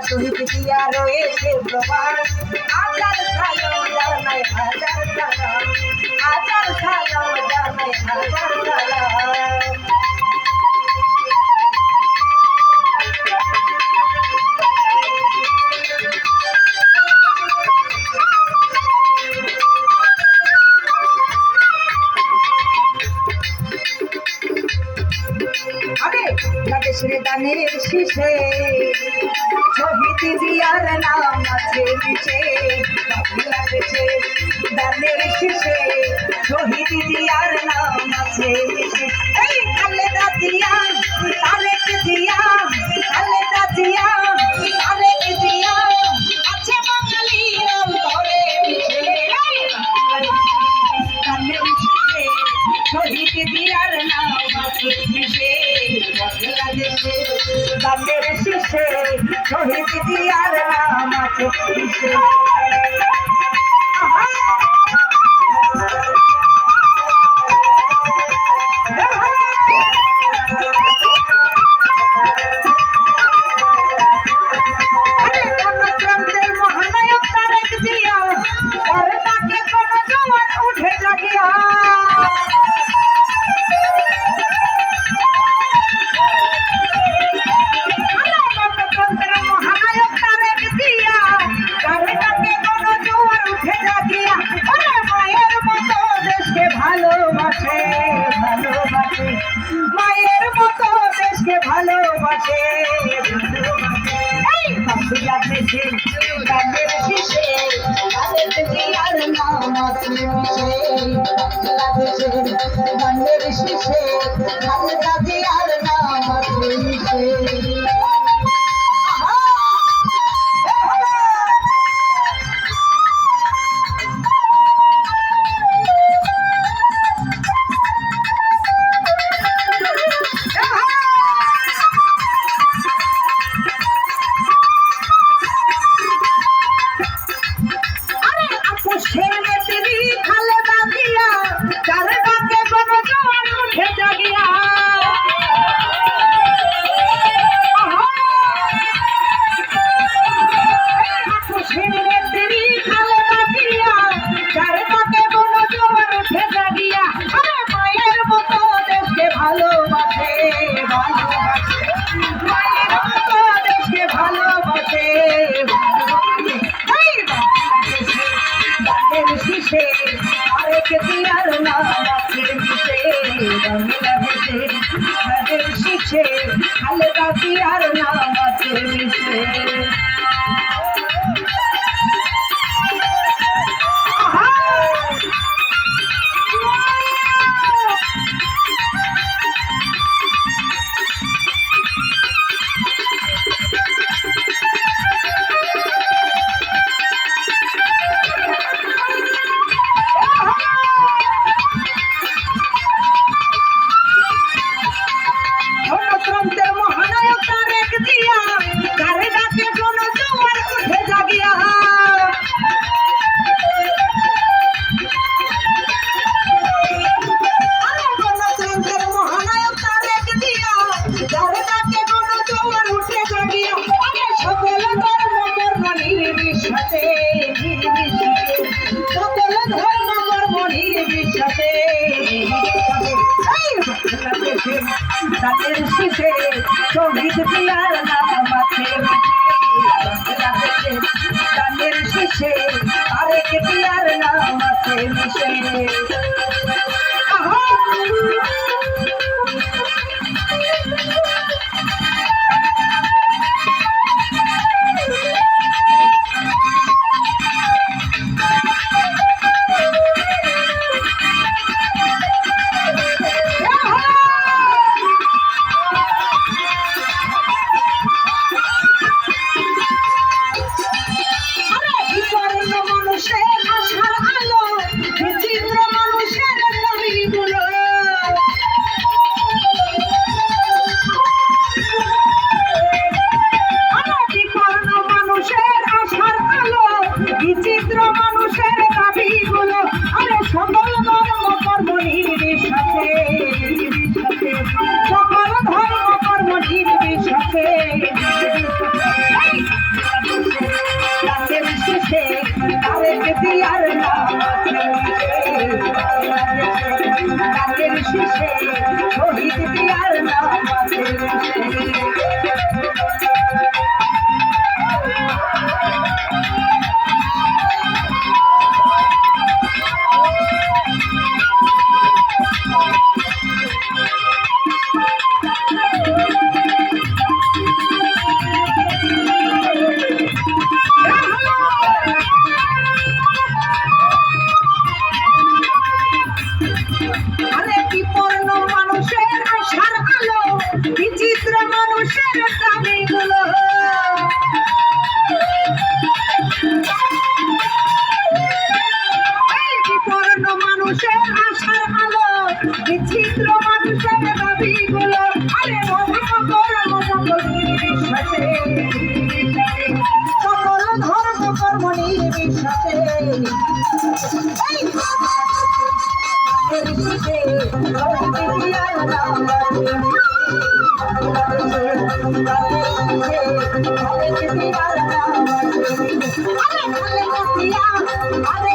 শহীদ দিয়া রয়েছে প্রমাণ হাজার সালাম জানাই হাজার সালাম হাজার সালাম জানাই হাজার সালাম দেশের দানের শীষে শহীদ জিয়ার নাম আছে মিশে লাগছে দানের শীষে শহীদ জিয়ার নাম আছে মিশে এই খালেদা জিয়া তারেক জিয়া খালেদা জিয়া তারেক জিয়া আছে বাঙালির অন্তরে মিশে দানের শীষে শহীদ জিয়ার নাম আছে মিশে দানের শীষে শহীদ জিয়ার নাম আছে মিশে মহানায়ক তারেক জিয়া ওর ডাকে কোন জওয়ান উঠে জাগিয়া মায়ের মতো দেশকে ভালোবাসে লাগছে গানের শীষে গানের জিয়ার নাম আছে মিশে লাগছে গানের শীষে খালেদা জিয়ার নাম আছে মিশে আরেক জিয়ার নাম আছে মিশে বাংলাদেশে তাদের শীষে খালেদা জিয়ার নাম আছে মিশে দানের শীষে শহীদ জিয়ার নাম আছে দানের শীষে আরেক জিয়ার নাম আছে মিশে জিয়ার নাম আছে গানের শীষে শহীদ জিয়ার নাম আছে বিচিত্র মানুষের দাবিগুলো বিপন্ন মানুষের আশার আলো বিচিত্র মানুষের দাবিগুলো আরে বিশ্বাসে সকল ধর্ম কর্ম নির্বিশ্বাসে আরে